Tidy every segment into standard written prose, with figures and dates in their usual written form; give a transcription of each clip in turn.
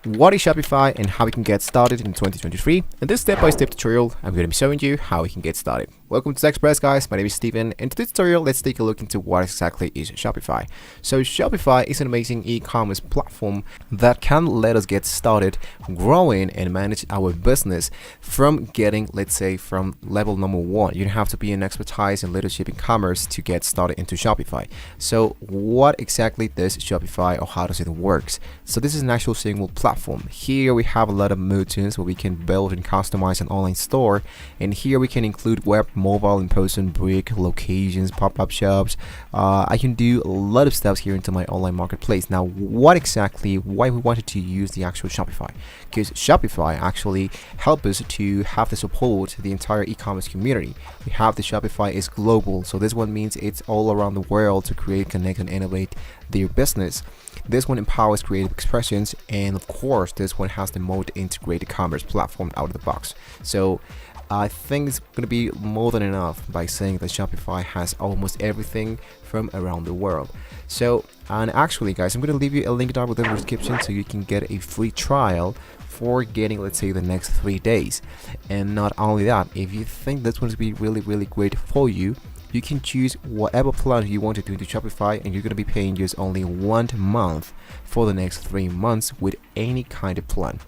What is Shopify and how we can get started in 2023. In this step-by-step tutorial, I'm going to be showing you how we can get started. Welcome to Tech Express, guys. My name is Steven, and in this tutorial, let's take a look into what exactly is Shopify. So Shopify is an amazing e-commerce platform that can let us get started growing and manage our business from getting, let's say, from level number 1. You don't have to be an expertise in leadership in commerce to get started into Shopify. So what exactly does Shopify, or how does it work? So this is an actual single platform. Here we have a lot of modules where we can build and customize an online store, and here we can include web, mobile, in-person, brick, locations, pop-up shops. I can do a lot of steps here into my online marketplace. Now, why we wanted to use the actual Shopify? Because Shopify actually help us to have the support the entire e-commerce community. We have the Shopify is global, so this one means it's all around the world to create, connect, and innovate their business. This one empowers creative expressions, and of course this one has the most integrated commerce platform out of the box. So I think it's going to be more than enough by saying that Shopify has almost everything from around the world. So, and actually guys, I'm going to leave you a link down within the description so you can get a free trial for getting, let's say, the next 3 days. And not only that, if you think this one's going to be really great for you, you can choose whatever plan you want to do into Shopify, and you're going to be paying just only 1 month for the next 3 months with any kind of plan.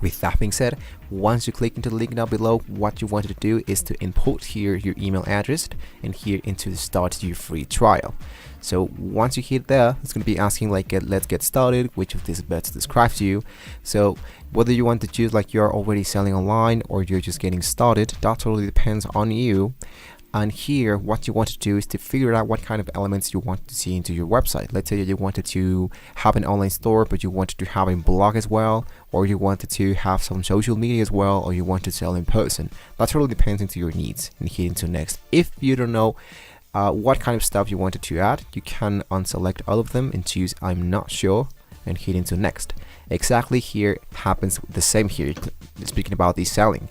With that being said, once you click into the link down below, what you want to do is to input here your email address and here into the start your free trial. So once you hit there, it's going to be asking like let's get started, which of these best describes you. So whether you want to choose like you're already selling online or you're just getting started, that totally depends on you. And here, what you want to do is to figure out what kind of elements you want to see into your website. Let's say you wanted to have an online store, but you wanted to have a blog as well, or you wanted to have some social media as well, or you want to sell in person. That totally depends into your needs. And hit into next. If you don't know what kind of stuff you wanted to add, you can unselect all of them and choose I'm not sure and hit into next. Exactly here happens the same here, speaking about the selling.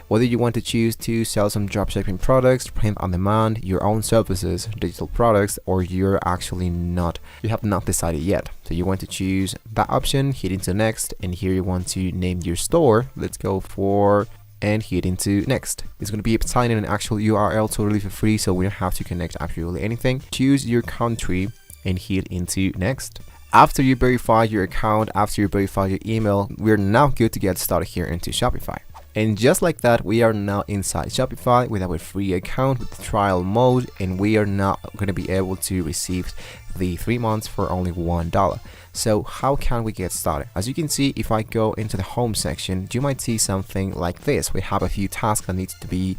Whether you want to choose to sell some dropshipping products, print on demand, your own services, digital products, or you have not decided yet. So you want to choose that option, hit into next, and here you want to name your store. Let's go for and hit into next. It's going to be assigning an actual URL totally for free, so we don't have to connect absolutely anything. Choose your country and hit into next. After you verify your account, after you verify your email, we're now good to get started here into Shopify. And just like that, we are now inside Shopify with our free account with the trial mode, and we are now going to be able to receive the 3 months for only $1. So how can we get started? As you can see, if I go into the home section, you might see something like this. We have a few tasks that needs to be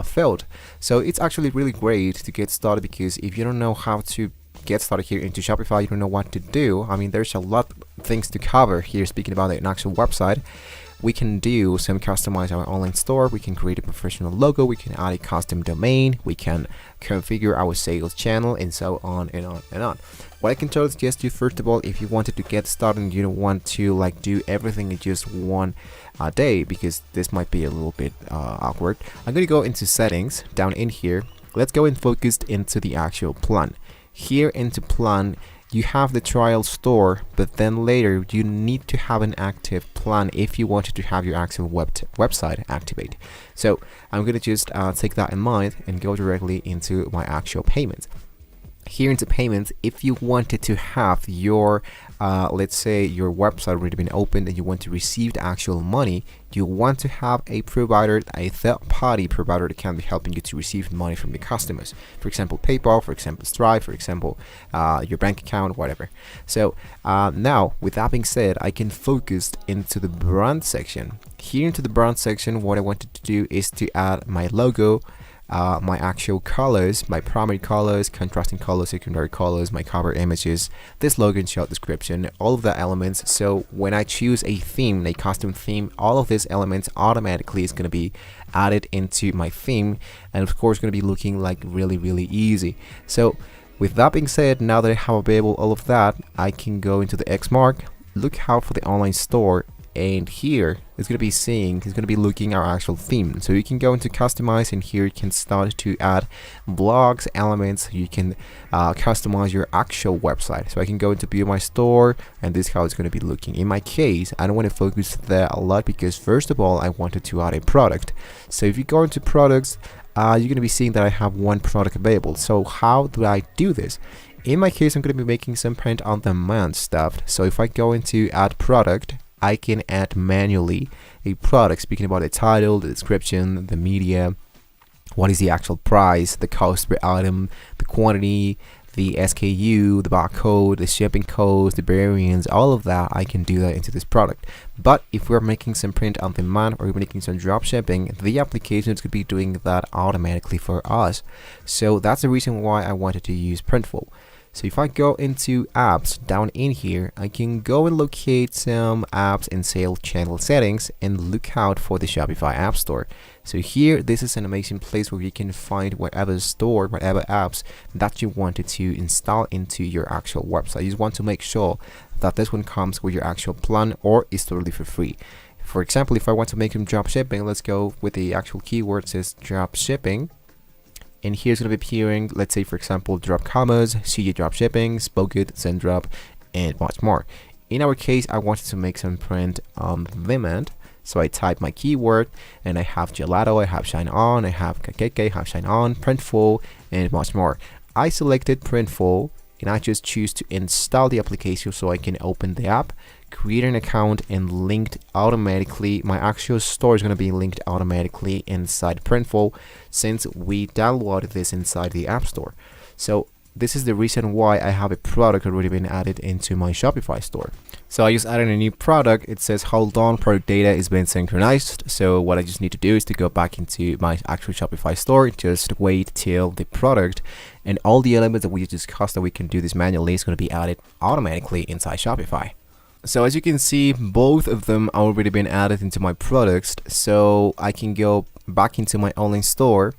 filled. So it's actually really great to get started, because if you don't know how to get started here into Shopify, you don't know what to do. I mean, there's a lot of things to cover here. Speaking about an actual website, we can do some customize our online store, we can create a professional logo, we can add a custom domain, we can configure our sales channel, and so on and on and on. What I can totally suggest you, first of all, if you wanted to get started and you don't want to like do everything in just one day, because this might be a little bit awkward, I'm going to go into settings down in here. Let's go and focus into the actual plan. Here into plan, you have the trial store, but then later you need to have an active plan if you wanted to have your actual website activate. So I'm going to just take that in mind and go directly into my actual payments. Here into payments, if you wanted to have your let's say your website already been opened and you want to receive the actual money, you want to have a provider, a third-party provider that can be helping you to receive money from your customers. For example, PayPal, for example, Stripe, for example, your bank account, whatever. So now, with that being said, I can focus into the brand section. Here into the brand section, what I wanted to do is to add my logo, my actual colors, my primary colors, contrasting colors, secondary colors, my cover images, this logo and short description, all of the elements. So when I choose a theme, a custom theme, all of these elements automatically is going to be added into my theme, and of course going to be looking like really easy. So with that being said, now that I have available all of that, I can go into the X mark, look out for the online store, and here it's going to be seeing, it's going to be looking our actual theme. So you can go into customize, and here you can start to add blogs, elements. You can customize your actual website. So I can go into view my store, and this is how it's going to be looking. In my case, I don't want to focus there a lot because first of all I wanted to add a product. So if you go into products, you're going to be seeing that I have one product available. So how do I do this? In my case, I'm going to be making some print on demand stuff. So if I go into add product, I can add manually a product, speaking about the title, the description, the media, what is the actual price, the cost per item, the quantity, the SKU, the barcode, the shipping codes, the variants, all of that. I can do that into this product. But if we're making some print on demand or we're making some drop shipping, the application is going to be doing that automatically for us. So that's the reason why I wanted to use Printful. So if I go into apps down in here, I can go and locate some apps in sale channel settings and look out for the Shopify App Store. So here, this is an amazing place where you can find whatever store, whatever apps that you wanted to install into your actual website. You just want to make sure that this one comes with your actual plan or is totally for free. For example, if I want to make them drop shipping, let's go with the actual keyword, it says drop shipping. And here's going to be appearing, let's say for example, drop commerce, CG drop shipping, Spoket, Sendrop, and much more. In our case, I wanted to make some print on demand. So I type my keyword, and I have gelato, I have shine on, I have cake, I have shine on, Printful, and much more. I selected Printful, and I just choose to install the application so I can open the app, create an account, and linked automatically. My actual store is going to be linked automatically inside Printful since we downloaded this inside the App Store. So this is the reason why I have a product already been added into my Shopify store. So I just added a new product. It says hold on, product data is being synchronized. So what I just need to do is to go back into my actual Shopify store, just wait till the product and all the elements that we just discussed that we can do this manually is going to be added automatically inside Shopify. So as you can see, both of them are already been added into my products. So I can go back into my online store.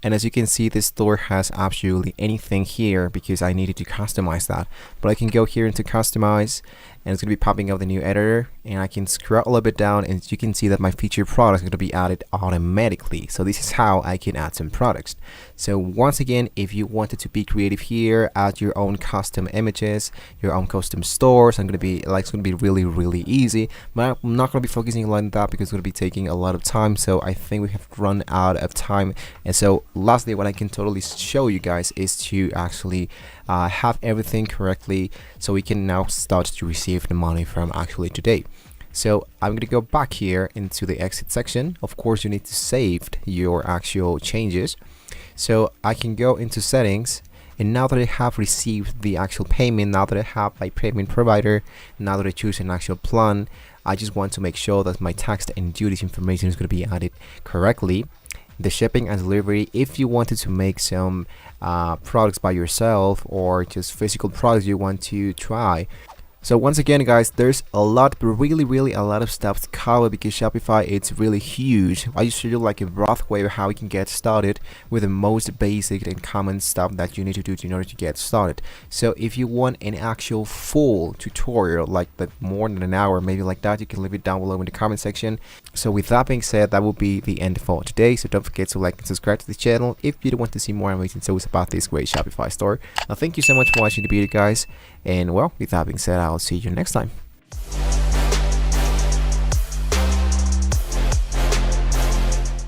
And as you can see, this store has absolutely anything here because I needed to customize that. But I can go here into customize, and it's going to be popping up the new editor, and I can scroll a little bit down, and you can see that my featured products are going to be added automatically. So this is how I can add some products. So once again, if you wanted to be creative here, add your own custom images, your own custom stores, it's going to be really easy. But I'm not going to be focusing on that because it's going to be taking a lot of time. So I think we have run out of time. And so lastly, what I can totally show you guys is to actually have everything correctly so we can now start to receive the money from actually today. So I'm going to go back here into the exit section. Of course, you need to save your actual changes. So I can go into settings, and now that I have received the actual payment, now that I have my payment provider, now that I choose an actual plan, I just want to make sure that my tax and duties information is going to be added correctly. The shipping and delivery, if you wanted to make some products by yourself or just physical products you want to try. So once again, guys, there's a lot, really a lot of stuff to cover because Shopify, it's really huge. I just show you like a broad way of how you can get started with the most basic and common stuff that you need to do in order to get started. So if you want an actual full tutorial, like more than an hour, maybe like that, you can leave it down below in the comment section. So with that being said, that will be the end for today. So don't forget to like and subscribe to the channel if you want to see more amazing stories about this great Shopify store. Now, thank you so much for watching the video, guys. And well, with that being said, I'll see you next time.